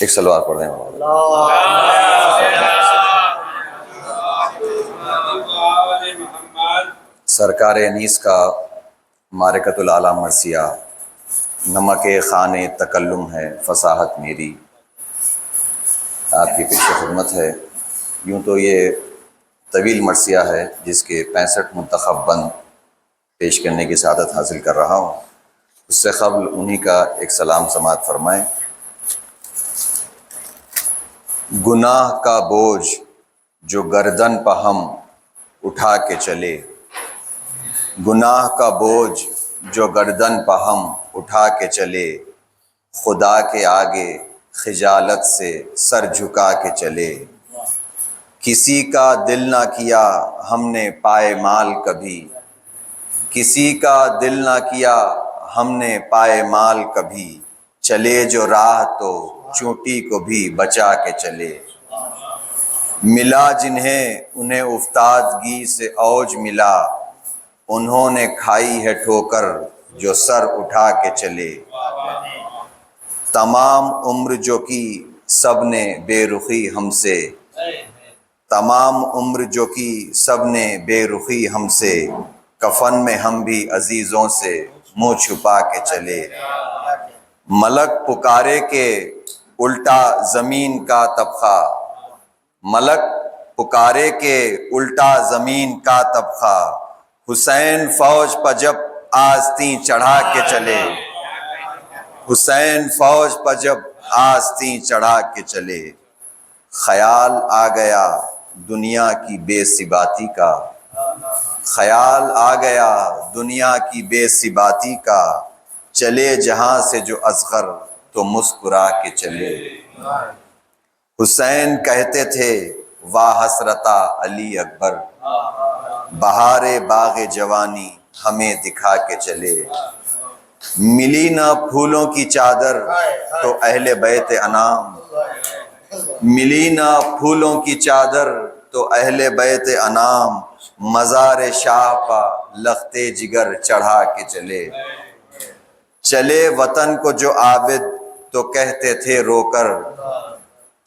ایک سلوات پڑھ دیں سرکار انیس کا معرکۃ الاعلیٰ مرثیہ، نمک خوان تکلم ہے فصاحت میری، آپ کی پیش خدمت ہے۔ یوں تو یہ طویل مرثیہ ہے جس کے 65 منتخب بند پیش کرنے کی سعادت حاصل کر رہا ہوں۔ اس سے قبل انہی کا ایک سلام سماعت فرمائیں۔ گناہ کا بوجھ جو گردن پہ ہم اٹھا کے چلے، گناہ کا بوجھ جو گردن پہ ہم اٹھا کے چلے، خدا کے آگے خجالت سے سر جھکا کے چلے۔ کسی کا دل نہ کیا ہم نے پائے مال کبھی، کسی کا دل نہ کیا ہم نے پائے مال کبھی، چلے جو راہ تو چونٹی کو بھی بچا کے چلے۔ ملا جنہیں انہیں افتادگی سے اوج ملا، انہوں نے کھائی ہے ٹھوکر جو سر اٹھا کے چلے۔ تمام عمر جو کی سب نے بے رخی ہم سے، تمام عمر جو کی سب نے بے رخی ہم سے، کفن میں ہم بھی عزیزوں سے منہ چھپا کے چلے۔ ملک پکارے کہ الٹا زمین کا طبقہ، ملک پکارے کہ الٹا زمین کا طبقہ، حسین فوج پہ جب آستیں چڑھا کے چلے، حسین فوج پہ جب آستیں چڑھا کے چلے۔ خیال آ گیا دنیا کی بے ثباتی کا، خیال آ گیا دنیا کی بے ثباتی کا، چلے جہاں سے جو اصغر تو مسکرا کے چلے۔ حسین کہتے تھے واہ حسرتا علی اکبر، بہار باغ جوانی ہمیں دکھا کے چلے۔ ملی نہ پھولوں کی چادر تو اہل بیت انام، ملی نہ پھولوں کی چادر تو اہل بیت انام، مزار شاہ پا لختے جگر چڑھا کے چلے۔ چلے وطن کو جو عابد تو کہتے تھے رو کر،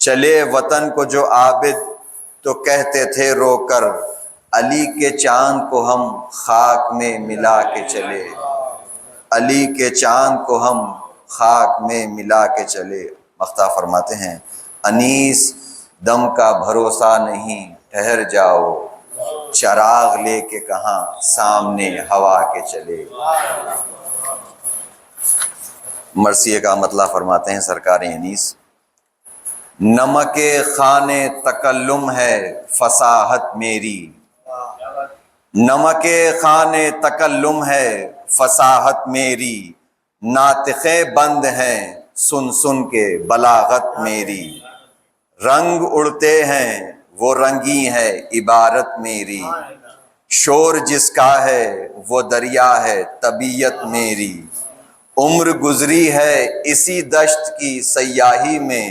چلے وطن کو جو عابد تو کہتے تھے رو کر، علی کے چاند کو ہم خاک میں ملا کے چلے، علی کے چاند کو ہم خاک میں ملا کے چلے۔ مختار فرماتے ہیں انیس دم کا بھروسہ نہیں ٹھہر جاؤ، چراغ لے کے کہاں سامنے ہوا کے چلے۔ مرثیے کا مطلع فرماتے ہیں سرکار انیس، نمک خوان تکلم ہے فصاحت میری، نمک خوان تکلم ہے فصاحت میری، ناطقیں بند ہیں سن سن کے بلاغت میری، رنگ اڑتے ہیں وہ رنگی ہے عبارت میری، شور جس کا ہے وہ دریا ہے طبیعت میری، عمر گزری ہے اسی دشت کی سیاہی میں،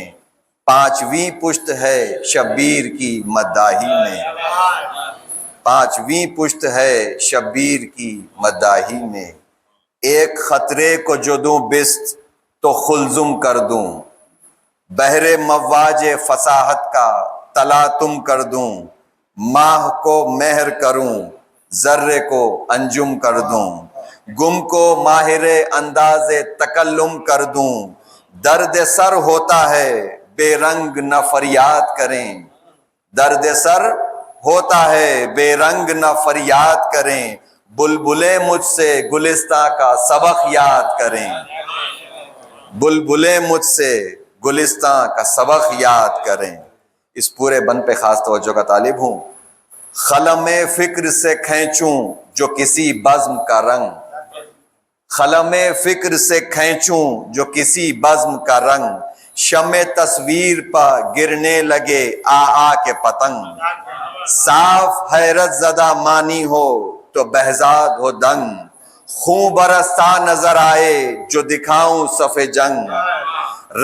پانچویں پشت ہے شبیر کی مداحی میں، پانچویں پشت ہے شبیر کی مداحی میں، ایک خطرے کو جو دوں بست تو خلزم کر دوں، بحر مواج فصاحت کا تلاطم کر دوں، ماہ کو مہر کروں ذرے کو انجم کر دوں، گم کو ماہر انداز تکلم کر دوں، درد سر ہوتا ہے بے رنگ نہ فریاد کریں، درد سر ہوتا ہے بے رنگ نہ فریاد کریں، بلبلیں مجھ سے گلستاں کا سبق یاد کریں، بلبلیں مجھ سے گلستاں کا سبق یاد کریں۔ اس پورے بند پہ خاص توجہ کا طالب ہوں۔ خلم فکر سے کھینچوں جو کسی بزم کا رنگ، خلم فکر سے کھینچوں جو کسی بزم کا رنگ، شمع تصویر پہ گرنے لگے آ آ کے پتنگ، صاف حیرت زدہ مانی ہو تو بہزاد ہو دنگ، خون برستا نظر آئے جو دکھاؤں صف جنگ،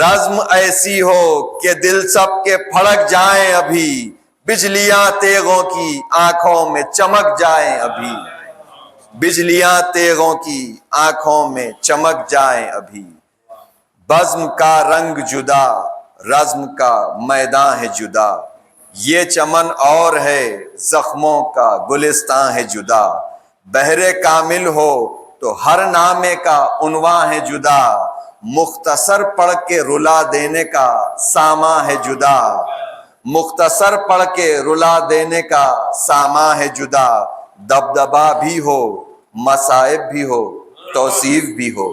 رزم ایسی ہو کہ دل سب کے پھڑک جائیں ابھی، بجلیاں تیغوں کی آنکھوں میں چمک جائیں ابھی، بجلیاں تیغوں کی آنکھوں میں چمک جائیں ابھی، بزم کا رنگ جدا رزم کا میدان ہے جدا، یہ چمن اور ہے زخموں کا گلستان ہے جدا، بہر کامل ہو تو ہر نامے کا عنوان ہے جدا، مختصر پڑھ کے رلا دینے کا ساما ہے جدا، مختصر پڑھ کے رلا دینے کا ساما ہے جدا، دبدبا بھی ہو مصائب بھی ہو توصیف بھی ہو،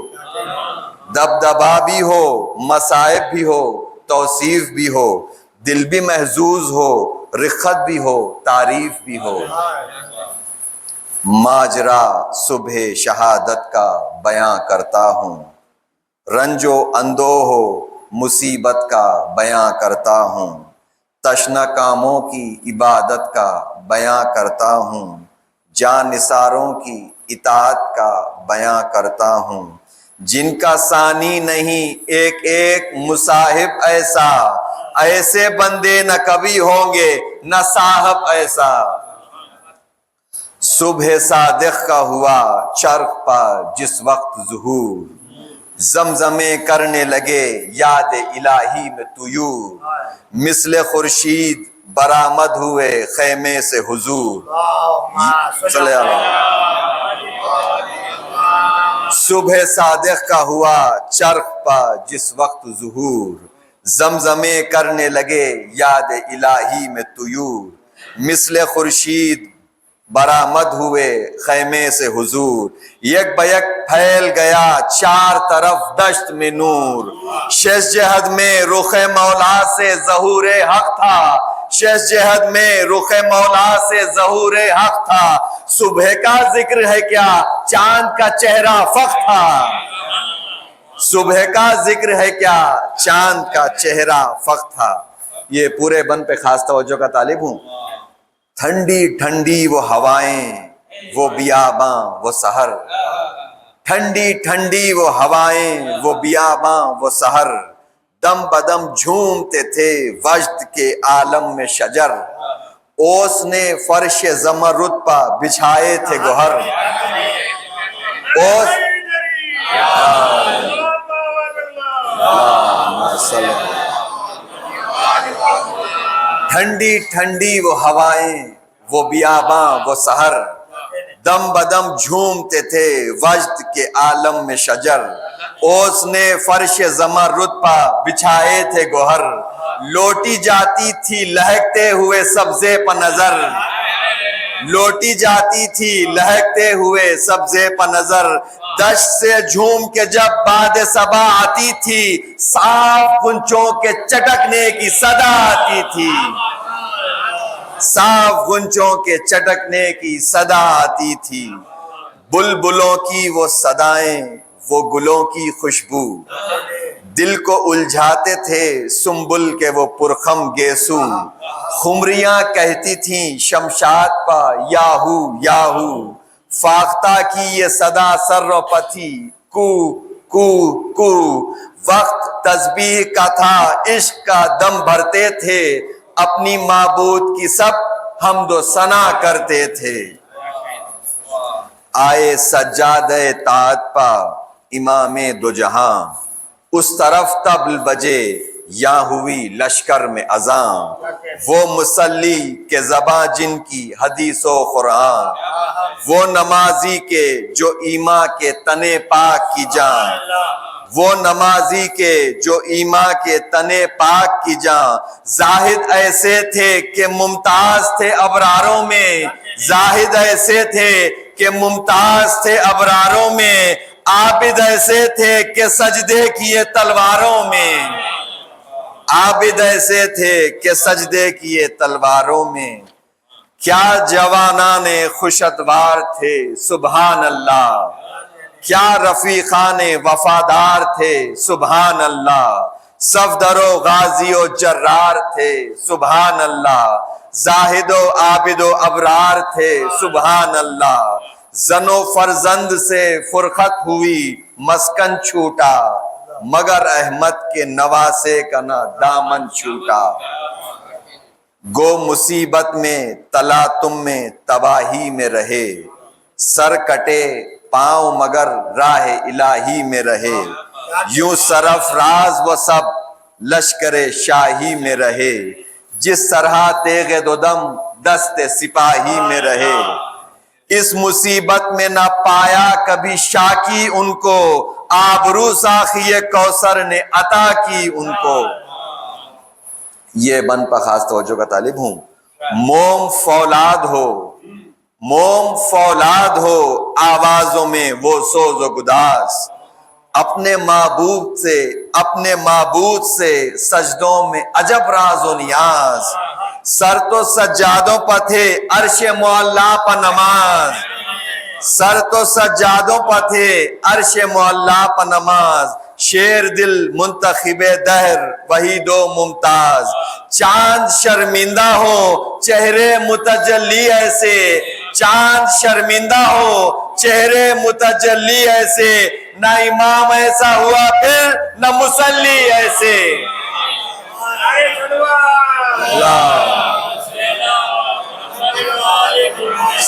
دبدبا بھی ہو مصائب بھی ہو توصیف بھی ہو، دل بھی محظوظ ہو رخت بھی ہو تعریف بھی ہو، ماجرا صبح شہادت کا بیاں کرتا ہوں، رنج و اندوہ ہو مصیبت کا بیاں کرتا ہوں، تشنہ کاموں کی عبادت کا بیاں کرتا ہوں، جان نثاروں کی اطاعت کا بیاں کرتا ہوں، جن کا ثانی نہیں ایک ایک مصاحب ایسا، ایسے بندے نہ کبھی ہوں گے نہ صاحب ایسا، صبح صادق کا ہوا چرخ پر جس وقت ظہور، زمزمے کرنے لگے یاد الہی میں طیور، مثل خورشید برآمد ہوئے خیمے سے حضور، صلی اللہ، صبح صادق کا ہوا چرخ پر جس وقت ظہور، زمزمے کرنے لگے یاد الہی میں طیور، مثل خورشید برآمد ہوئے خیمے سے حضور، یک بیک پھیل گیا چار طرف دشت میں نور، شش جہد میں رخ مولا سے ظہور حق تھا، شش جہد میں رخ مولا سے ظہور حق تھا، صبح کا ذکر ہے کیا چاند کا چہرہ فخ تھا، صبح کا ذکر ہے کیا چاند کا چہرہ فخ تھا۔ یہ پورے بند پہ خاص توجہ کا طالب ہوں۔ ٹھنڈی ٹھنڈی وہ ہوائیں وہ بیاباں وہ سحر، ٹھنڈی ٹھنڈی وہ ہوائیں وہ بیاباں وہ سحر، دم بدم جھومتے تھے وجد کے عالم میں شجر، اوس نے فرش زمرد پر بچھائے تھے گوہر، اوس ٹھنڈی ٹھنڈی وہ ہوائیں وہ بیاباں وہ سحر، دم بدم جھومتے تھے وجد کے عالم میں شجر، اوس نے فرش زمرد پر بچھائے تھے گوہر، لوٹی جاتی تھی لہکتے ہوئے سبزے پر نظر، لوٹی جاتی تھی لہکتے ہوئے سبزے پر نظر، دشت سے جھوم کے جب باد صبا آتی تھی، صاف غنچوں کے چٹکنے کی صدا آتی تھی، صاف غنچوں کے چٹکنے کی صدا آتی تھی، بلبلوں کی وہ صدائیں وہ گلوں کی خوشبو، دل کو الجھاتے تھے سنبل کے وہ پرخم گیسو، خمریاں کہتی تھیں شمشاد پا یاہو یاہو، فاختہ کی یہ صدا سر و پتھی کو کو کو، وقت تسبیح کا تھا عشق کا دم بھرتے تھے، اپنی معبود کی سب حمد و ثنا کرتے تھے، آئے سجادہ طاعت پا امام دو جہاں، اس طرف طبل بجے یا ہوئی لشکر میں اذاں، وہ مصلی کے زباں جن کی حدیث و قرآن، وہ نمازی کے جو ایمان کے تنے پاک کی جان، وہ نمازی کے جو ایمان کے تنے پاک کی جان، زاہد ایسے تھے کہ ممتاز تھے ابراروں میں، زاہد ایسے تھے کہ ممتاز تھے ابراروں میں، عابد ایسے تھے کہ سجدے کیے تلواروں میں، عابد ایسے تھے کہ سجدے کیے تلواروں میں، کیا جوانان خوش اتوار تھے سبحان اللہ، کیا رفیقان وفادار تھے سبحان اللہ، صفدر و غازی و جرار تھے سبحان اللہ، زاہد و عابد و ابرار تھے سبحان اللہ، زن و فرزند سے فرقت ہوئی مسکن چھوٹا، مگر احمد کے نواسے کا نہ دامن چھوٹا، گو مصیبت میں تلا تم میں تباہی میں رہے، سر کٹے پاؤں مگر راہ الہی میں رہے، یوں سرفراز وہ سب لشکر شاہی میں رہے، جس طرح تیغ دو دم دست سپاہی میں رہے، اس مصیبت میں نہ پایا کبھی شاکی ان کو، آبرو ساخی کوثر نے عطا کی ان کو۔ یہ بن پر خاص توجہ کا طالب ہوں۔ موم فولاد ہو، موم فولاد ہو آوازوں میں وہ سوز و گداز، اپنے معبود سے سجدوں میں عجب راز و نیاز، سر تو سجادوں پر تھے عرش معلا پر نماز، سر تو سجادوں پر تھے عرش معلا پر نماز، شیر دل منتخب دہر وحید و ممتاز، چاند شرمندہ ہو چہرے متجلی ایسے، چاند شرمندہ ہو چہرے متجلی ایسے، نہ امام ایسا ہوا پھر نہ مصلی ایسے۔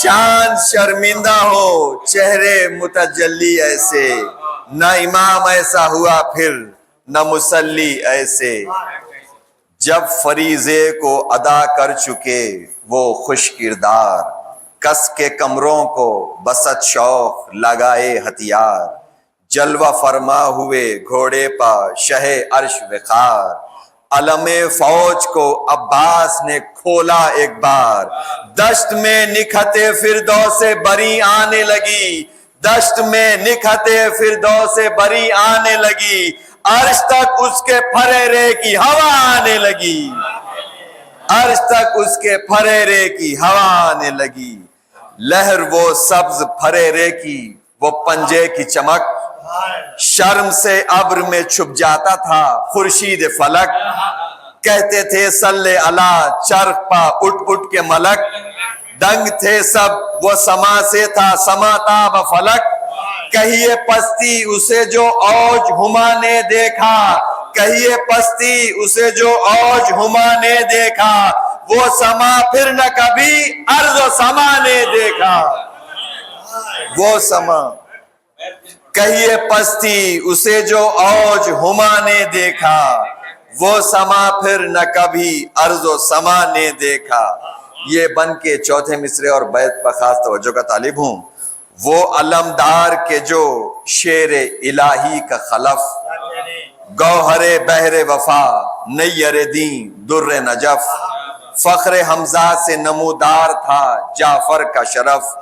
چاند شرمندہ ہو چہرے متجلی ایسے، نہ امام ایسا ہوا پھر نہ مصلی ایسے۔ جب فریضے کو ادا کر چکے وہ خوش کردار، کس کے کمروں کو بسط شوق لگائے ہتھیار، جلوہ فرما ہوئے گھوڑے پا شہ عرش وقار، علم فوج کو عباس نے کھولا ایک بار، دشت میں نکھت فردوس بری آنے لگی، دشت میں نکھت فردوس بری آنے لگی، عرش تک اس کے پھریرے کی ہوا آنے لگی، عرش تک اس کے پھریرے کی ہوا آنے لگی، لہر وہ سبز پھریرے کی وہ پنجے کی چمک، شرم سے ابر میں چھپ جاتا تھا خورشید فلک، کہتے تھے صلی اللہ چرخ پا اٹھ اٹھ کے ملک، دنگ تھے سب وہ سما سے تھا سما تاب فلک، کہیے پستی اسے جو اوج ہما نے دیکھا، کہیے پستی اسے جو اوج ہما نے دیکھا، وہ سما پھر نہ کبھی ارض و سما نے دیکھا، وہ سما کہیے پستی اسے جو اوج ہما نے دیکھا، وہ سما پھر نہ کبھی ارض و سما نے دیکھا۔ یہ بن کے چوتھے مصرے اور بیت پر خاص توجہ کا طالب ہوں۔ وہ علمدار کے جو شیر الہی کا خلف، گوہر بحر وفا نیر دین در نجف، فخر حمزہ سے نمودار تھا جعفر کا شرف،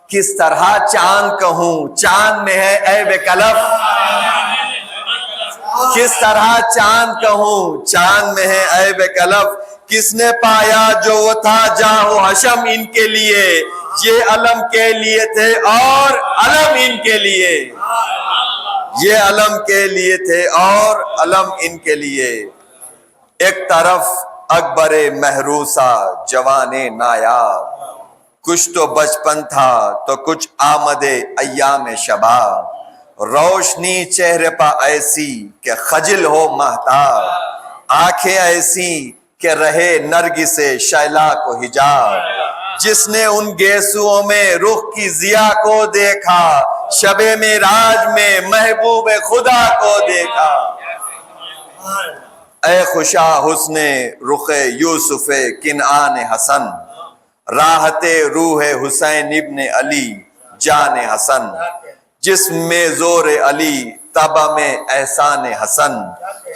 کس طرح چاند کہوں چاند میں ہے عیب کلف، کس طرح چاند کہوں چاند میں ہے عیب کلف، کس نے پایا جو وہ تھا جاہ و حشم ان کے لیے، یہ علم کے لیے تھے اور علم ان کے لیے، یہ علم کے لیے تھے اور علم ان کے لیے۔ ایک طرف اکبر محروسہ جوان نایاب، کچھ تو بچپن تھا تو کچھ آمد ایام شباب، روشنی چہرے پہ ایسی کہ خجل ہو مہتاب، آنکھیں ایسی کہ رہے نرگس شیلا کو حجاب، جس نے ان گیسوؤں میں رخ کی ضیا کو دیکھا، شب معراج میں محبوب خدا کو دیکھا۔ اے خوشا حسن رخ یوسف کنعان حسن، راحت روح حسین ابن علی جان حسن، جسم میں زور علی طبع میں احسان حسن،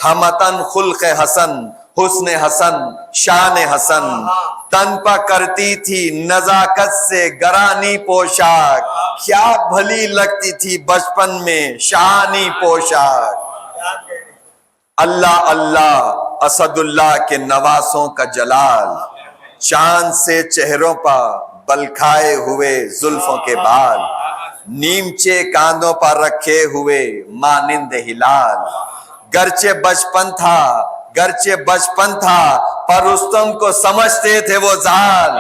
ہمتن خلق حسن حسن حسن شان حسن، تن پا کرتی تھی نزاکت سے گرانی پوشاک، کیا بھلی لگتی تھی بچپن میں شانی پوشاک۔ اللہ اللہ اسد اللہ کے نواسوں کا جلال، چاند سے چہروں پر بلکھائے ہوئے زلفوں کے بال، نیمچے کاندوں پر رکھے ہوئے مانند ہلال، گرچہ بچپن تھا پر رستم کو سمجھتے تھے وہ زال،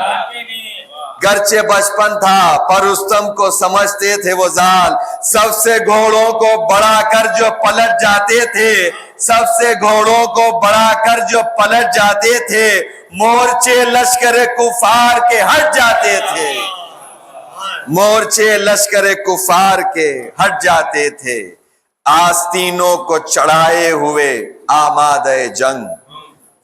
گرچہ بچپن تھا پر رستم کو سمجھتے تھے وہ زال، سب سے گھوڑوں کو بڑھا کر جو پلٹ جاتے تھے، سب سے گھوڑوں کو بڑھا کر جو پلٹ جاتے تھے، مورچے لشکر کفار کے ہٹ جاتے تھے، مورچے لشکر کفار کے ہٹ جاتے تھے، آستینوں کو چڑھائے ہوئے آمادہ جنگ،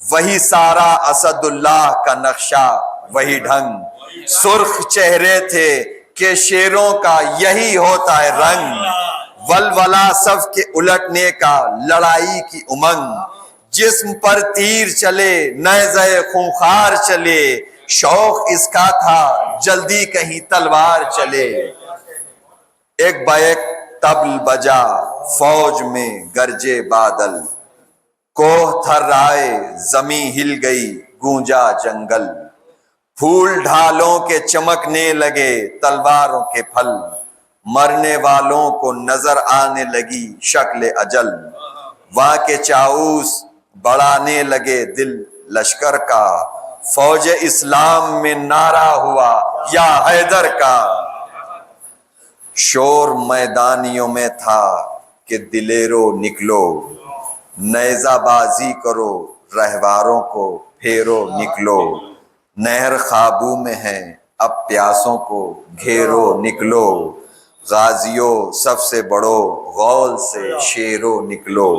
وہی سارا اسد اللہ کا نقشہ وہی ڈھنگ، سرخ چہرے تھے کہ شیروں کا یہی ہوتا ہے رنگ، ولولہ صف کے الٹنے کا لڑائی کی امنگ، جسم پر تیر چلے نیزہ خونخوار چلے، شوق اس کا تھا جلدی کہیں تلوار چلے، ایک بیک طبل بجا فوج میں گرجے بادل، کوہ تھرائے زمیں ہل گئی گونجا جنگل، پھول ڈھالوں کے چمکنے لگے تلواروں کے پھل، مرنے والوں کو نظر آنے لگی شکل اجل، وہاں کے چاؤس بڑھانے لگے دل لشکر کا، فوج اسلام میں نعرہ ہوا یا حیدر کا، شور میدانیوں میں تھا کہ دلیرو نکلو، نیزہ بازی کرو رہواروں کو پھیرو نکلو، نہر قابو میں ہے اب پیاسوں کو گھیرو نکلو، غازیوں سب سے بڑو غول سے شیرو نکلو،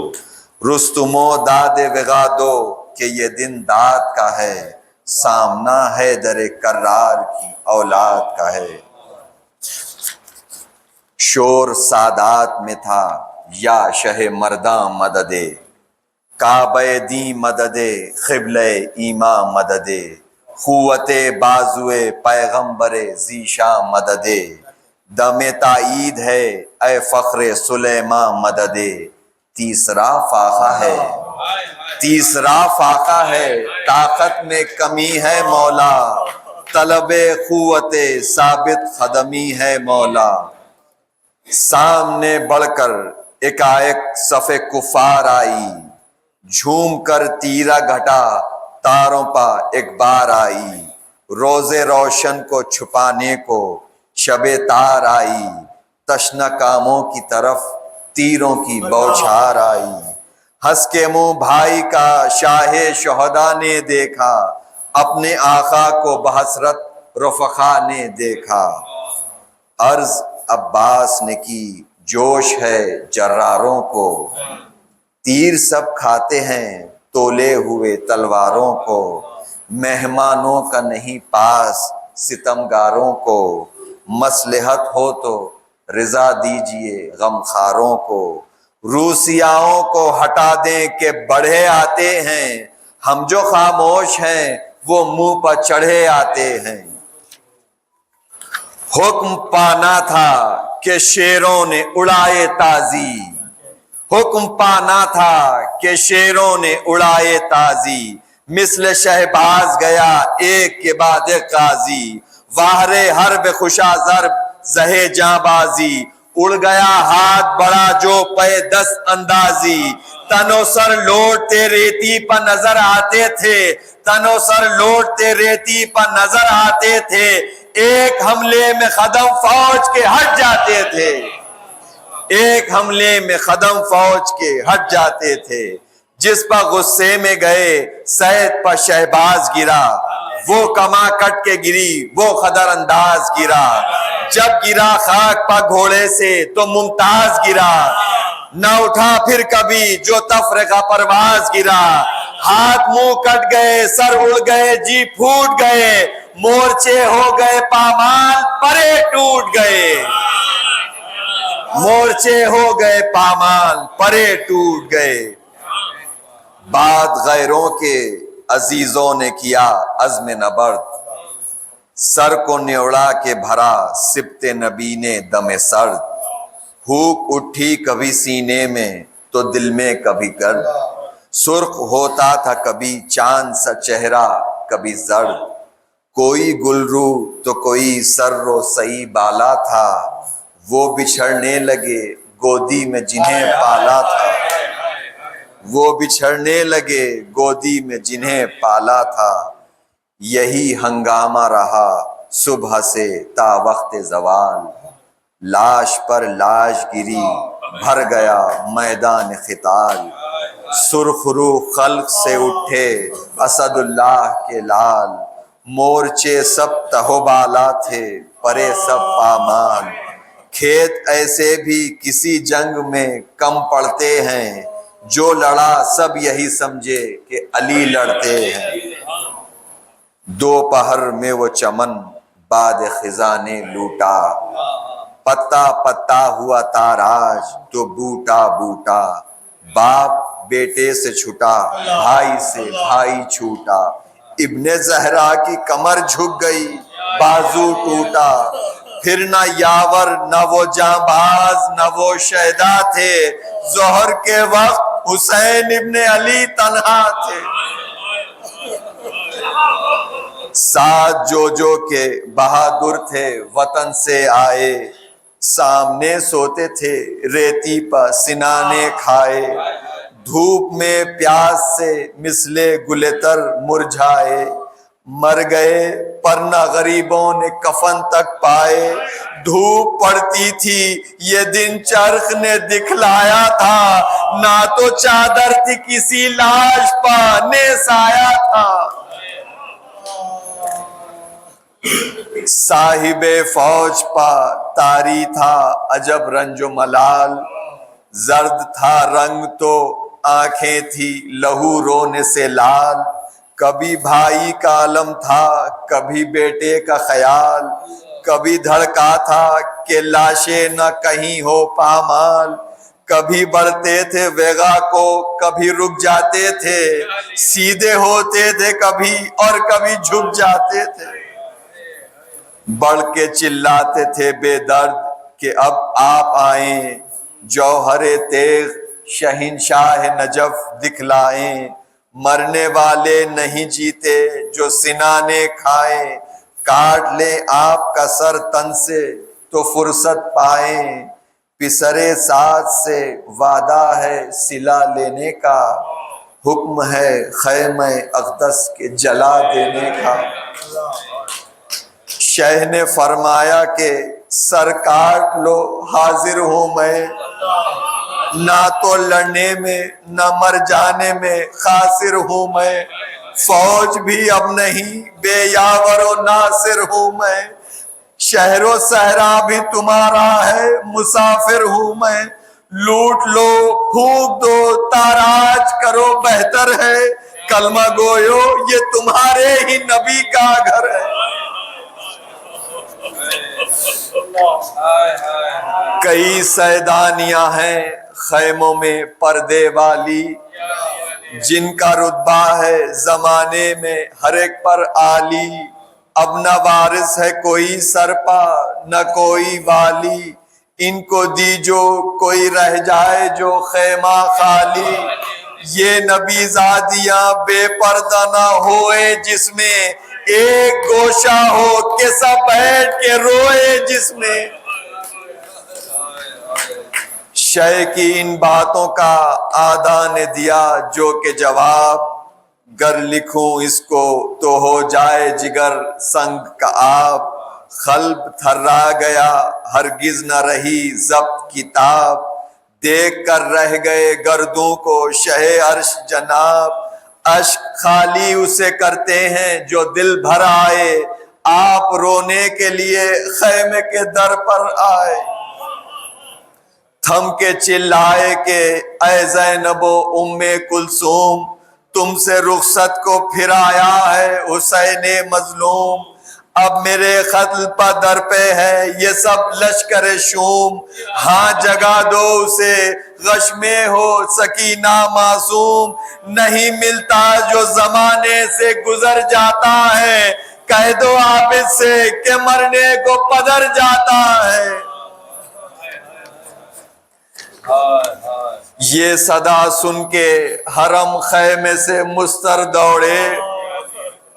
رستمو داد وغا دو کہ یہ دن داد کا ہے، سامنا حیدر کرار کی اولاد کا ہے، شور سادات میں تھا یا شہ مرداں مددے، کعبہ دیں مددے قبلہ ایماں مددے، قوت بازوئے پیغمبر ذیشاں مددے، دم تائید ہے اے فخر سلیماں مددے، تیسرا فاقہ ہے، تیسرا فاقہ ہے، طاقت میں کمی ہے مولا، طلب قوت ثابت قدمی ہے مولا، سامنے بڑھ کر ایک صف کفار آئی، جھوم کر تیرا گھٹا تاروں پا ایک بار آئی، روز روشن کو چھپانے کو شب تار آئی، تشنہ کاموں کی طرف تیروں کی بوچھار آئی، ہنس کے منہ بھائی کا شاہ شہداء نے دیکھا، اپنے آقا کو بحسرت رفقا نے دیکھا، عرض عباس نے کی جوش ہے جراروں کو، تیر سب کھاتے ہیں تولے ہوئے تلواروں کو، مہمانوں کا نہیں پاس ستمگاروں کو، مصلحت ہو تو رضا دیجئے غمخاروں کو، روسیاؤں کو ہٹا دیں کہ بڑھے آتے ہیں، ہم جو خاموش ہیں وہ منہ پر چڑھے آتے ہیں، حکم پانا تھا کہ شیروں نے اڑائے تازی، حکم پانا تھا کہ شیروں نے اڑائے تازی، مثل شہباز گیا ایک کے بعد ایک غازی، واہر حرب خوشا ضرب زہ جاں بازی، اڑ گیا ہاتھ بڑا جو پے دست اندازی، تنو سر لوٹتے ریتی پر نظر آتے تھے، تنو سر لوٹتے ریتی پر نظر آتے تھے، ایک حملے میں قدم فوج کے ہٹ جاتے تھے، ایک حملے میں قدم فوج کے ہٹ جاتے تھے، جس پر غصے میں گئے سید پر شہباز گرا، وہ کما کٹ کے گری وہ قدر انداز گرا، جب گرا خاک پر گھوڑے سے تو ممتاز گرا، نہ اٹھا پھر کبھی جو تفرقہ پرواز گرا، ہاتھ منہ کٹ گئے سر اڑ گئے جی پھوٹ گئے، مورچے ہو گئے پامال پرے ٹوٹ گئے، مورچے ہو گئے پامال پرے ٹوٹ گئے، بات غیروں کے عزیزوں نے کیا عزم نبرد، سر کو نیوڑا کے بھرا سبت نبی نے دم سرد، بھوک اٹھی کبھی سینے میں تو دل میں کبھی گرد، سرخ ہوتا تھا کبھی چاند سا چہرہ کبھی زرد، کوئی گلرو تو کوئی سر و سئی بالا تھا، وہ بچھڑنے لگے گودی میں جنہیں پالا تھا، وہ بچھڑنے لگے گودی میں جنہیں پالا تھا، یہی ہنگامہ رہا صبح سے تا وقت زوال، لاش پر لاش گری بھر گیا میدان قتال، سرخ رو خلق سے اٹھے اسد اللہ کے لال، مورچے سب تہو بالا تھے پرے سب پامال، کھیت ایسے بھی کسی جنگ میں کم پڑتے ہیں، جو لڑا سب یہی سمجھے کہ علی لڑتے ہیں، دوپہر میں وہ چمن باد خزاں نے لوٹا، پتا پتا ہوا تاراج تو بوٹا بوٹا، باپ بیٹے سے چھٹا، بھائی سے بھائی چھوٹا، ابن زہرا کی کمر جھک گئی، بازو ٹوٹا، پھر نہ یاور نہ وہ جانباز نہ وہ شہدا تھے، ظہر کے وقت حسین ابن علی تنہا تھے، ساتھ جو کے بہادر تھے وطن سے آئے، سامنے سوتے تھے ریتی پر سنانے کھائے، دھوپ میں پیاس سے مثل گلتر مرجھائے، مر گئے پر نہ غریبوں نے کفن تک پائے، دھوپ پڑتی تھی یہ دن چرخ نے دکھلایا تھا، نہ تو چادر تھی کسی لاش پر نے سایہ تھا، صاحب فوج پا تاری تھا عجب رنج و ملال، زرد تھا رنگ تو آنکھیں تھی لہو رونے سے لال، کبھی بھائی کا علم تھا کبھی بیٹے کا خیال، کبھی دھڑکا تھا کہ لاشیں نہ کہیں ہو پامال، کبھی بڑھتے تھے ویگا کو کبھی رک جاتے تھے، سیدھے ہوتے تھے کبھی اور کبھی جھک جاتے تھے، بڑھ کے چلاتے تھے بے درد کہ اب آپ آئیں، جوہر تیغ شہنشاہ نجف دکھلائیں، مرنے والے نہیں جیتے جو سنانے کھائیں، کاٹ لیں آپ کا سر تن سے تو فرصت پائیں، پسرے ساتھ سے وعدہ ہے صلہ لینے کا، حکم ہے خیمہ اقدس کے جلا دینے کا، شیخ نے فرمایا کہ سر کاٹ لو حاضر ہوں میں، نہ تو لڑنے میں نہ مر جانے میں خاسر ہوں میں، فوج بھی اب نہیں بے یاور و ناصر ہوں میں، شہر و صحرا بھی تمہارا ہے مسافر ہوں میں، لوٹ لو پھونک دو تاراج کرو بہتر ہے، کلمہ گویو یہ تمہارے ہی نبی کا گھر ہے، کئی سیدانیاں ہیں خیموں میں پردے والی، جن کا رتبہ ہے زمانے میں ہر ایک پر عالی، اب نہ وارث ہے کوئی سرپا نہ کوئی والی، ان کو دیجو کوئی رہ جائے جو خیمہ خالی، یہ نبی زادیاں بے پردہ نہ ہوئے جس میں ایک گوشہ ہو کہ سب بیٹھ کے روئے جس میں، شیخ کی ان باتوں کا آدھا نے دیا جو کہ جواب، گر لکھوں اس کو تو ہو جائے جگر سنگ کا آب، قلب تھرا گیا ہرگز نہ رہی ضبط کتاب، دیکھ کر رہ گئے گردوں کو شہ عرش جناب، اشک خالی اسے کرتے ہیں جو دل بھر آئے، آپ رونے کے لیے خیمے کے در پر آئے، تھم کے چلائے کہ اے زینب و ام کلثوم، تم سے رخصت کو پھر آیا ہے حسین مظلوم، اب میرے قتل پر در پہ ہے یہ سب لشکر شوم، ہاں جگا دو اسے غش میں ہو سکینہ معصوم، نہیں ملتا جو زمانے سے گزر جاتا ہے، کہہ دو عابد سے کہ مرنے کو پدر جاتا ہے، یہ صدا سن کے حرم خیمے سے مستر دوڑے،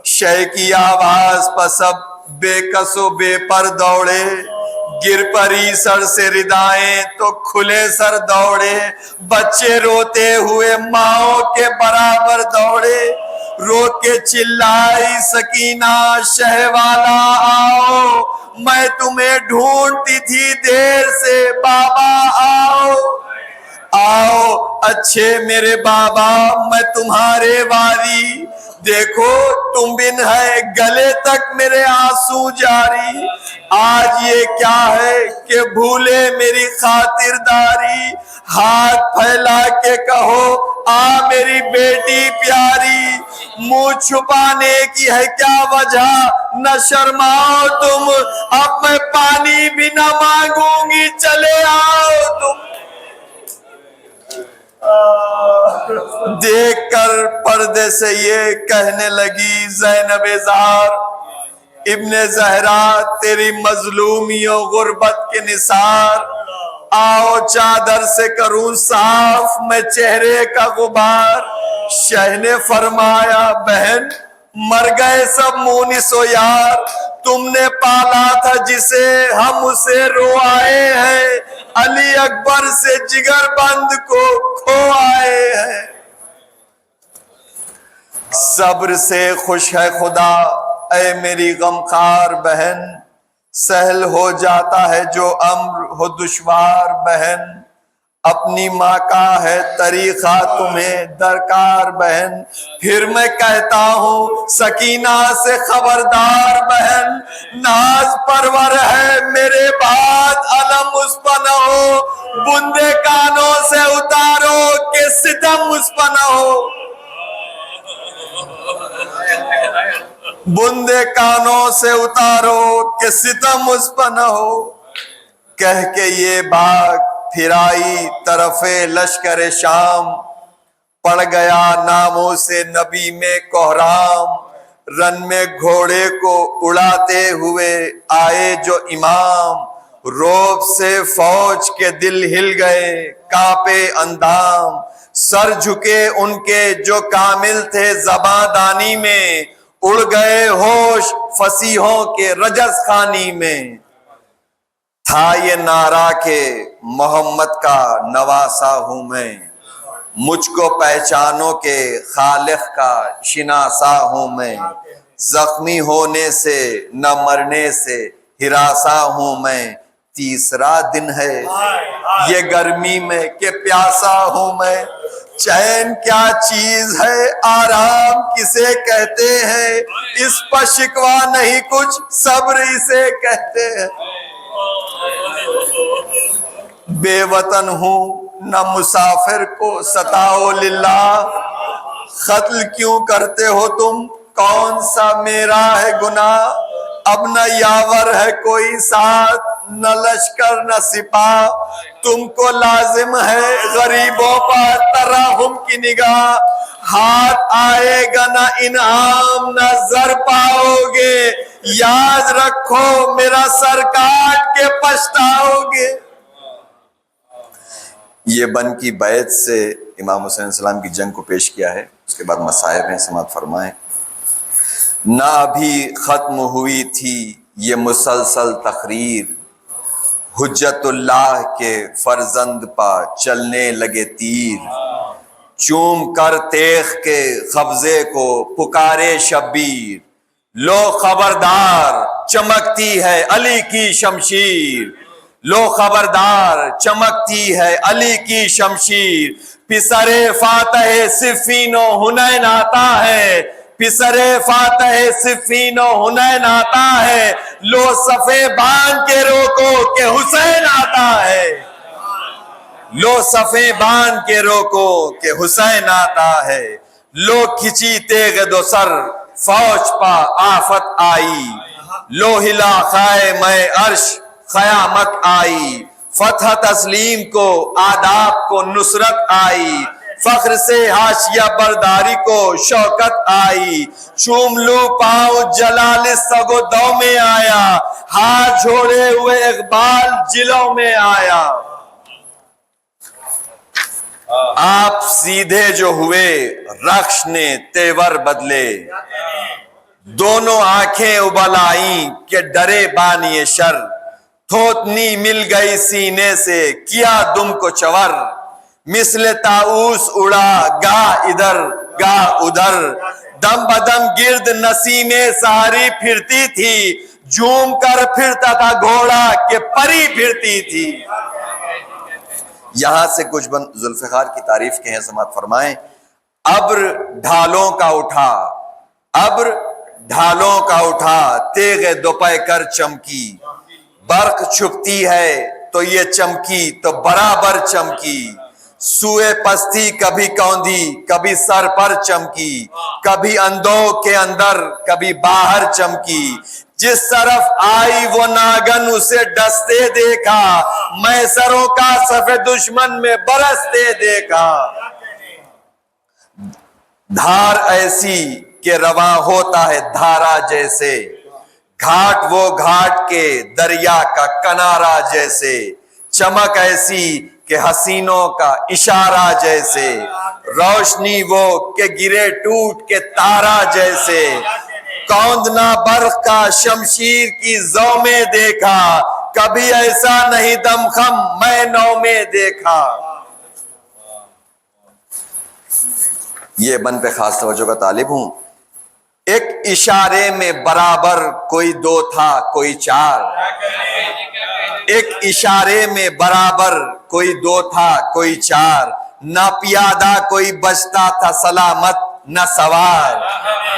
شیخ کی آواز پر سب بے کس و بے پر دوڑے، گر پری سر سے ردائیں تو کھلے سر دوڑے، بچے روتے ہوئے ماؤں کے برابر دوڑے، رو کے چلائی سکینہ شہ والا آؤ، میں تمہیں ڈھونڈتی تھی دیر سے بابا آؤ، آؤ اچھے میرے بابا میں تمہارے والی، دیکھو تم بن ہے گلے تک میرے آنسو جاری، آج یہ کیا ہے کہ بھولے میری خاطرداری، ہاتھ پھیلا کے کہو آ میری بیٹی پیاری، منہ چھپانے کی ہے کیا وجہ نہ شرماؤ تم، اب میں پانی بھی نہ مانگوں گی چلے آؤ تم۔ دیکھ کر پردے سے یہ کہنے لگی زینب زہر، ابن زہرا تیری مظلومیوں غربت کے نثار، آؤ چادر سے کروں صاف میں چہرے کا غبار۔ شہ نے فرمایا بہن مر گئے سب مونس و یار، تم نے پالا تھا جسے ہم اسے روائے ہیں، علی اکبر سے جگر بند کو کھو آئے ہیں۔ صبر سے خوش ہے خدا اے میری غمخوار بہن، سہل ہو جاتا ہے جو امر ہو دشوار بہن، اپنی ماں کا ہے طریقہ تمہیں درکار بہن، پھر میں کہتا ہوں سکینہ سے خبردار بہن، ناز پرور ہے میرے بعد علم اس پر نہ ہو، بندے کانوں سے اتارو کہ ستم اس پر نہ ہو، بندے کانوں سے اتارو کہ ستم اس پر نہ ہو۔ کہہ کے یہ بات پھر آئی طرف لشکر شام، پڑ گیا ناموں سے نبی میں کوہرام، رن میں گھوڑے کو اڑاتے ہوئے آئے جو امام، روب سے فوج کے دل ہل گئے کانپے اندام، سر جھکے ان کے جو کامل تھے زباں دانی میں، اڑ گئے ہوش فصیحوں کے رجز خانی میں، تھا یہ نعرہ کہ محمد کا نواسا ہوں میں، مجھ کو پہچانو کہ خالق کا شناسا ہوں میں، زخمی ہونے سے نہ مرنے سے ہراساں ہوں میں، تیسرا دن ہے یہ گرمی میں کہ پیاسا ہوں میں، چین کیا چیز ہے آرام کسے کہتے ہیں، اس پر شکوہ نہیں کچھ صبر اسے کہتے ہیں، بے وطن ہوں نہ مسافر کو ستاؤ للہ، قتل کیوں کرتے ہو تم کون سا میرا ہے گناہ، اب نہ یاور ہے کوئی ساتھ نہ لشکر نہ سپاہ، تم کو لازم ہے غریبوں پر ترحم کی نگاہ، ہاتھ آئے گا نہ انعام نہ زر پاؤ گے، یاد رکھو میرا سر کاٹ کے پچھتاؤ گے۔ یہ بن کی بیعت سے امام حسین علیہ السلام کی جنگ کو پیش کیا ہے، اس کے بعد مصائب ہیں، سماعت فرمائیں۔ نہ ابھی ختم ہوئی تھی یہ مسلسل تقریر، حجت اللہ کے فرزند پا چلنے لگے تیر، چوم کر تیغ کے قبضے کو پکارے شبیر، لو خبردار چمکتی ہے علی کی شمشیر، لو خبردار چمکتی ہے علی کی شمشیر، پسر فاتح صفین و حنین آتا ہے، پسر فاتح صفین و حنین آتا ہے، لو صفے باندھ کے روکو کہ حسین آتا ہے، لو صفے باندھ کے روکو کہ حسین آتا ہے، لو کھچی تیغ دو سر فوج پا آفت آئی، لو ہلا خائے میں عرش قیامت آئی، فتح تسلیم کو آداب کو نصرت آئی، فخر سے حاشیہ برداری کو شوکت آئی، چوم لو پاؤں جلال سگ و دو میں آیا، ہاتھ جھوڑے ہوئے اقبال جلوں میں آیا، آپ سیدھے جو ہوئے رخش نے تیور بدلے، دونوں آنکھیں ابل آئیں کہ ڈرے بانی شر، تھوتنی مل گئی سینے سے کیا دم کو چور، مثل طاؤس اڑا گاہ ادھر گاہ ادھر، دم بدم گرد نسیم سحری پھرتی تھی، جھوم کر پھرتا تھا گھوڑا کہ پری پھرتی تھی۔ یہاں سے کچھ ذوالفقار کی تعریف کے ہیں، سماعت فرمائیں۔ ابر ڈھالوں کا اٹھا ابر ڈھالوں کا اٹھا تیغ دوپہر کر چمکی، برق چھپتی ہے تو یہ چمکی تو برابر چمکی، سوئے پستی کبھی کوندھی کبھی سر پر چمکی، کبھی اندوں کے اندر کبھی باہر چمکی، جس طرف آئی وہ ناگن اسے ڈستے دیکھا، میں سروں کا صف دشمن میں برستے دیکھا، دھار ایسی کہ رواں ہوتا ہے دھارا جیسے، گھاٹ وہ گھاٹ کے دریا کا کنارہ جیسے، چمک ایسی کہ حسینوں کا اشارہ جیسے، روشنی وہ کہ گرے ٹوٹ کے تارا جیسے، کوندنا برق کا شمشیر کی زو میں دیکھا، کبھی ایسا نہیں دمخم میں نو میں دیکھا۔ یہ بن پہ خاص توجہ کا طالب ہوں۔ ایک اشارے میں برابر کوئی دو تھا کوئی چار، ایک اشارے میں برابر کوئی دو تھا کوئی چار، نہ پیادہ کوئی بچتا تھا سلامت نہ سوار،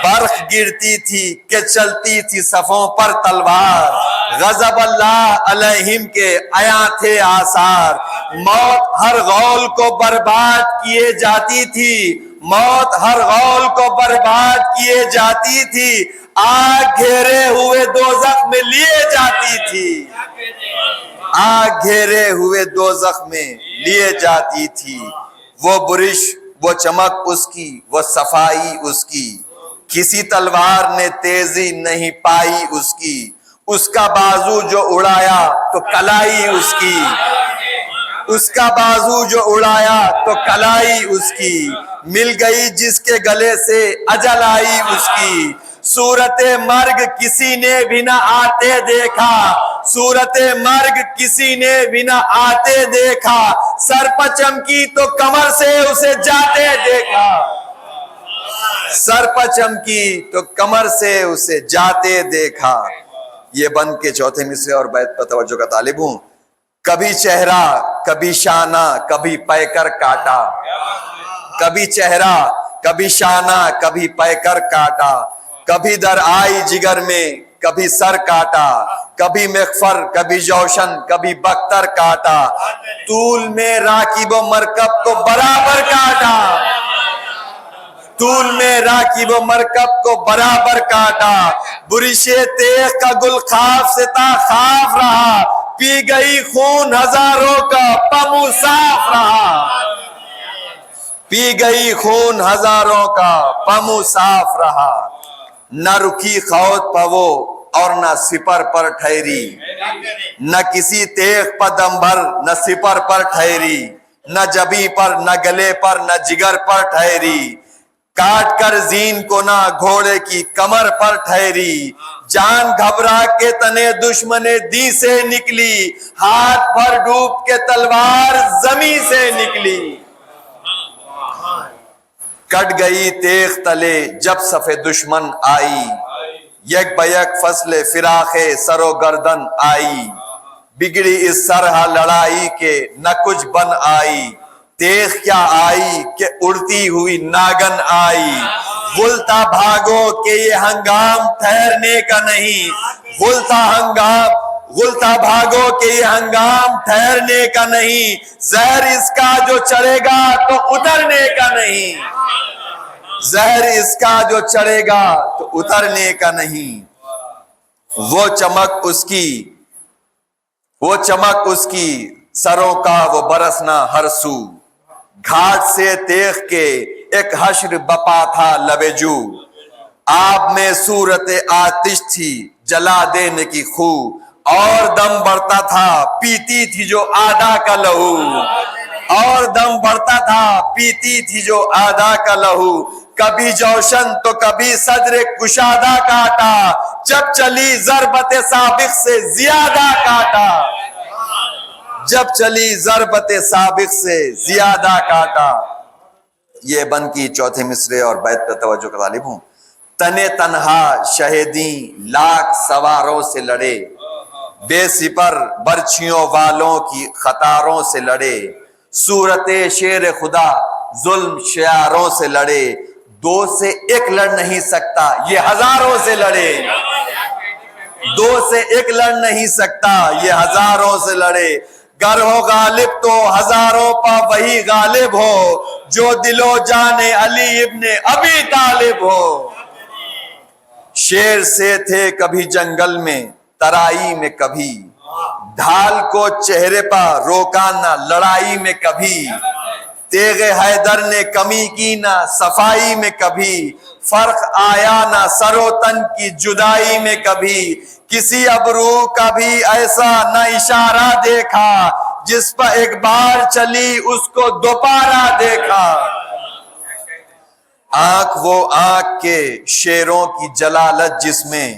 برق گرتی تھی کہ چلتی تھی صفوں پر تلوار، غضب اللہ علیہم کے عیاں تھے آثار، موت ہر غول کو برباد کیے جاتی تھی، موت ہر غول کو برباد کیے جاتی تھی، آگ گھیرے ہوئے دوزخ میں لیے جاتی تھی، آگ گھیرے ہوئے دوزخ میں لیے جاتی تھی، وہ برش وہ چمک اس کی وہ صفائی اس کی، کسی تلوار نے تیزی نہیں پائی اس کی، اس کا بازو جو اڑایا تو کلائی اس کی، اس کا بازو جو اڑایا تو کلائی اس کی، مل گئی جس کے گلے سے اجل آئی اس کی، صورت مرگ کسی نے بھی نہ آتے دیکھا، صورت مرگ کسی نے بھی نہ آتے دیکھا، سر پر چمکی تو کمر سے اسے جاتے دیکھا، سر پر چمکی تو کمر سے اسے جاتے دیکھا۔ یہ بن کے چوتھے مصرے اور بیت پر توجہ کا طالب ہوں۔ کبھی چہرہ کبھی شانہ کبھی پیکر کاٹا، کبھی چہرہ کبھی شانہ کبھی پیکر کاٹا، کبھی در آئی جگر میں کبھی سر کاٹا، کبھی مغفر کبھی جوشن کبھی بختر کاٹا، طول میں راکب و مرکب کو برابر کاٹا، طول میں راکب و مرکب کو برابر کاٹا، برش تیغ کا گل خواب سے تا خواب رہا، پی گئی خون ہزاروں کا پمو صاف رہا، پی گئی خون ہزاروں کا پمو صاف رہا، نہ رکی خود پوو اور نہ سپر پر ٹھہری، نہ کسی تیغ پر دم بھر نہ سپر پر ٹھہری، نہ جبی پر نہ گلے پر نہ جگر پر ٹھہری، کاٹ کر زین کو نہ گھوڑے کی کمر پر ٹھہری، جان گھبرا کے تنے دشمن دی سے نکلی، ہاتھ بھر ڈوب کے تلوار زمیں سے نکلی، کٹ گئی تیغ تلے جب صف دشمن آئی، یک بیک فصل فراخ سر و گردن آئی، بگڑی اس سرح لڑائی کے نہ کچھ بن آئی، تیغ کیا آئی کہ اڑتی ہوئی ناگن آئی، غلطہ بھاگو کہ یہ ہنگام ٹھہرنے کا نہیں، غلطہ بھاگو کہ یہ ہنگام ٹھہرنے کا نہیں، زہر اس کا جو چڑھے گا تو اترنے کا نہیں، زہر اس کا جو چڑھے گا تو اترنے کا نہیں، وہ چمک اس کی سروں کا وہ برسنا ہر سو، گھاٹ سے تیغ کے ایک حشر بپا تھا لب جو، آب میں صورت آتش تھی جلا دینے کی خو، اور دم بڑھتا تھا پیتی تھی جو آدھا کا لہو، اور دم بڑھتا تھا پیتی تھی جو آدھا کا لہو، کبھی جوشن تو کبھی صدر کشادہ کاٹا، جب چلی ضربت سابق سے زیادہ کاٹا، جب چلی ضربت سابق سے زیادہ کاٹا۔ یہ بن کی چوتھے مصرے اور بیت پر توجہ کا طالب ہوں۔ تنے تنہا شہیدیں لاکھ سواروں سے لڑے، بے سپر برچھیوں والوں کی قطاروں سے لڑے، صورت شیر خدا ظلم شیاروں سے لڑے، دو سے ایک لڑ نہیں سکتا، یہ ہزاروں سے لڑے۔ دو سے ایک لڑ نہیں سکتا، یہ ہزاروں سے لڑے۔ گر ہو غالب تو ہزاروں پا وہی غالب ہو، جو دل و جان علی ابن ابی طالب ہو۔ شیر سے تھے کبھی جنگل میں، ترائی میں کبھی، ڈھال کو چہرے پر روکا نہ لڑائی میں کبھی۔ تیغ حیدر نے کمی کی نہ صفائی میں کبھی، فرق آیا نہ سر و تن کی جدائی میں کبھی۔ کسی ابرو کا بھی ایسا نہ اشارہ دیکھا، جس پر ایک بار چلی اس کو دوبارہ دیکھا۔ آنکھ وہ آنکھ کے شیروں کی جلالت جس میں،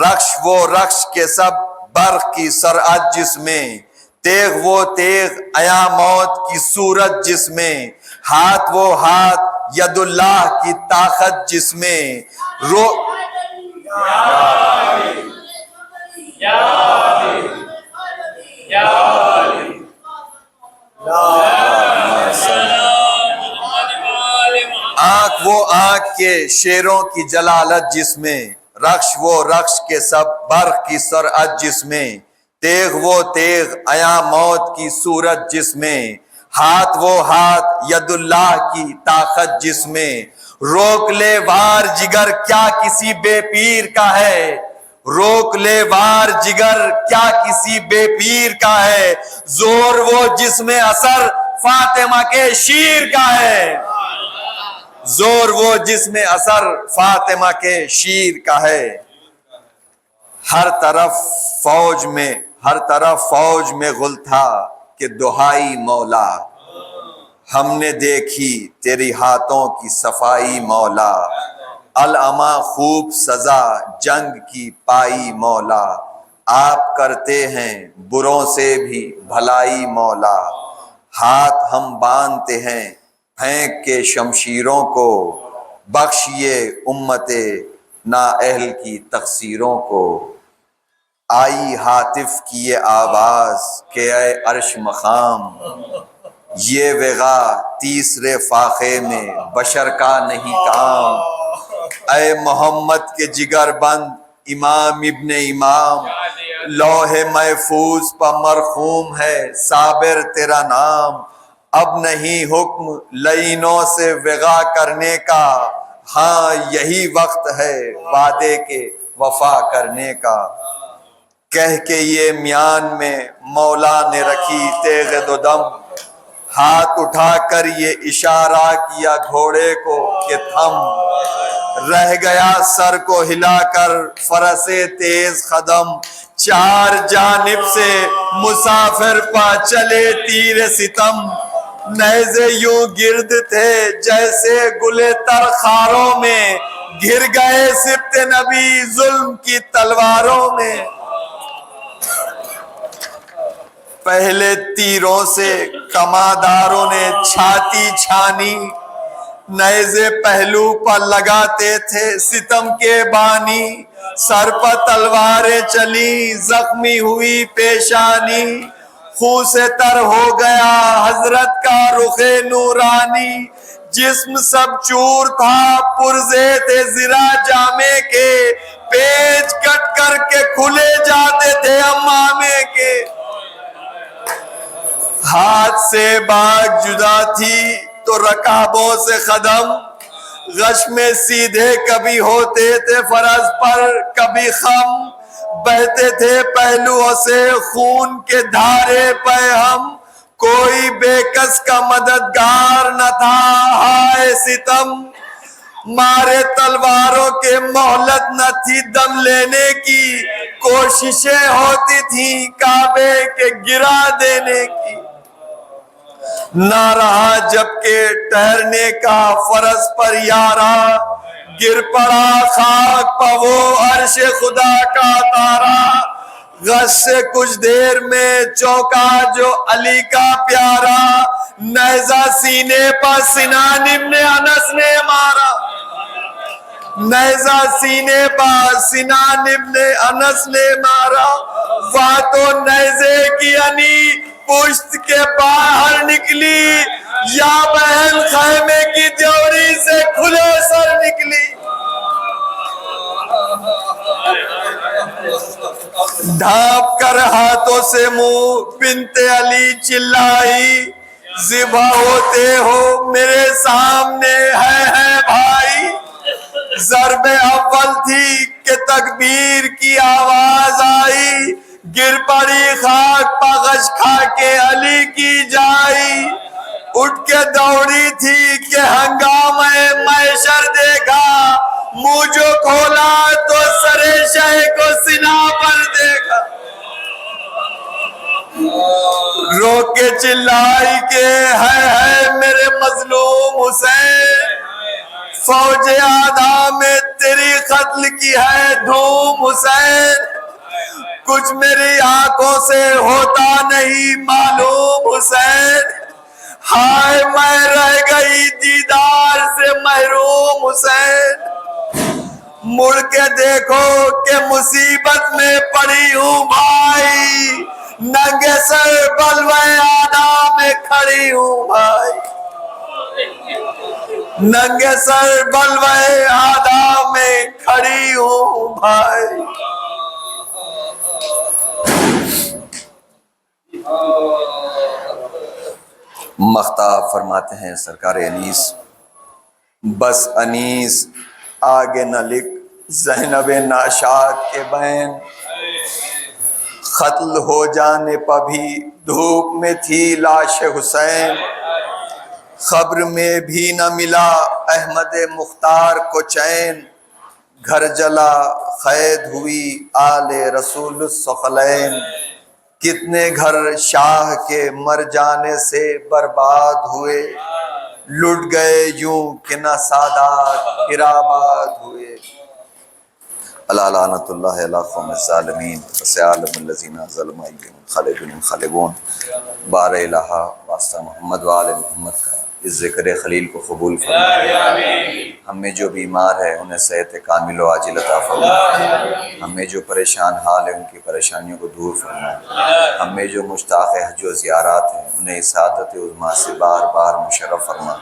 رخش وہ رخش کے سب برق کی سرعت جس میں، تیغ وہ تیغ عیاں موت کی صورت جس میں، ہاتھ وہ ہاتھ ید اللہ کی طاقت جس میں، آنکھ وہ آنکھ کے شیروں کی جلالت جس میں، رخش وہ رخش کے سب برق کی سرعت جس میں، تیغ وہ تیغ عیاں موت کی صورت جس میں، ہاتھ وہ ہاتھ ید اللہ کی طاقت جس میں۔ روک لے وار جگر کیا کسی بے پیر کا ہے، روک لے وار جگر کیا کسی بے پیر کا ہے، زور وہ جس میں اثر فاطمہ کے شیر کا ہے، زور وہ جس میں اثر فاطمہ کے شیر کا ہے۔ ہر طرف فوج میں غل تھا کہ دہائی مولا، ہم نے دیکھی تیری ہاتھوں کی صفائی مولا، العما خوب سزا جنگ کی پائی مولا، آپ کرتے ہیں بروں سے بھی بھلائی مولا، ہاتھ ہم باندھتے ہیں پھینک کے شمشیروں کو، بخشیے امت نااہل کی تقصیروں کو۔ آئی ہاتف کی یہ آواز کہ اے عرش مقام، یہ وغا تیسرے فاقے میں بشر کا نہیں کام، اے محمد کے جگر بند امام ابن امام، لوح محفوظ پر مرقوم ہے صابر تیرا نام، اب نہیں حکم لعینوں سے وغا کرنے کا، ہاں یہی وقت ہے وعدے کے وفا کرنے کا۔ کہہ کے یہ میان میں مولا نے رکھی تیغ دو دم، ہاتھ اٹھا کر یہ اشارہ کیا گھوڑے کو کہ تھم، رہ گیا سر کو ہلا کر فرس تیز قدم، چار جانب سے مسافر پا چلے تیر ستم، نیزے یوں گرد تھے جیسے گلے تر خاروں میں، گر گئے سبط نبی ظلم کی تلواروں میں۔ پہلے تیروں سے کماداروں نے چھاتی چھانی، نیزے پہلو پر لگاتے تھے ستم کے بانی، سر پر تلواریں چلی زخمی ہوئی پیشانی، خون سے تر ہو گیا حضرت کا رخ نورانی، جسم سب چور تھا پرزے تھے زرا جامے کے، پیچ کٹ کر کے کھلے جاتے تھے امامے کے، ہاتھ سے باگ جدا تھی تو رکابوں سے قدم، غش میں سیدھے کبھی ہوتے تھے فرس پر کبھی خم، بہتے تھے پہلوؤں سے خون کے دھارے پہ ہم، کوئی بے کس کا مددگار نہ تھا ہائے ستم، مارے تلواروں کے مہلت نہ تھی دم لینے کی، کوششیں ہوتی تھیں کعبے کے گرا دینے کی، نہ رہا جب کہ ٹھہرنے کا فرس پر یارا، گر پڑا خاک پہ وہ عرش خدا کا تارا، غش سے کچھ دیر میں چونکا جو علی کا پیارا، نیزہ سینے پر سنان ابن انس نے مارا، نیزہ سینے پر سنان ابن انس نے مارا، وہاں تو نیزے کی انی پشت کے باہر نکلی، یا بہن خیمے کی دیوری سے کھلے سر نکلی، ڈھانپ کر ہاتھوں سے منہ بنت علی چلائی، ذبح ہوتے ہو میرے سامنے ہے بھائی۔ ضرب اول تھی کہ تکبیر کی آواز آئی، گر پڑی خاک پغش کھا کے علی کی جائی، اٹھ کے دوڑی تھی کہ ہنگامہ محشر دیکھا، منہ جو کھولا تو سرے شہ کو سنا پر دیکھا، رو کے چلائی کہ ہے میرے مظلوم حسین، فوج آدھا میں تیری قتل کی ہے دھوم حسین، کچھ میری آنکھوں سے ہوتا نہیں معلوم حسین، ہائے میں رہ گئی دیدار سے محروم حسین، مڑ کے دیکھو کہ مصیبت میں پڑی ہوں بھائی، ننگے سر بلوے آدھا میں کھڑی ہوں بھائی، ننگے سر بلوے آدھا میں کھڑی ہوں بھائی۔ مختاب فرماتے ہیں سرکار انیس، بس انیس آگے نہ لکھ زینب ناشاد کے بین، قتل ہو جانے پر بھی دھوپ میں تھی لاش حسین، خبر میں بھی نہ ملا احمد مختار کو چین، گھر جلا قید ہوئی آل رسول الثقلین، کتنے گھر شاہ کے مر جانے سے برباد ہوئے، لٹ گئے یوں کہ نہ سادات پھر آباد ہوئے۔ الا لعنت اللہ علی قوم الظالمین وسيعلم الذین ظلموا ایہم منقلبون۔ بار الہ واسطہ محمد وآل محمد کا اس ذکر خلیل کو قبول فرمائے، ہم میں جو بیمار ہے انہیں صحت کامل و عاجل عطا فرمائے، ہم میں جو پریشان حال ہے ان کی پریشانیوں کو دور فرمائے، ہم میں جو مشتاق حج و زیارات ہیں انہیں سعادت عظمیٰ سے بار بار مشرف فرما،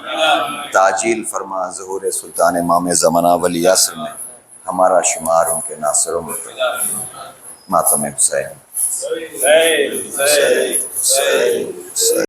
تعجیل فرما ظہور سلطان امام زمانہ ولی عصر میں ہمارا شمار ان کے ناصروں میں کرنا۔ ماتم حسین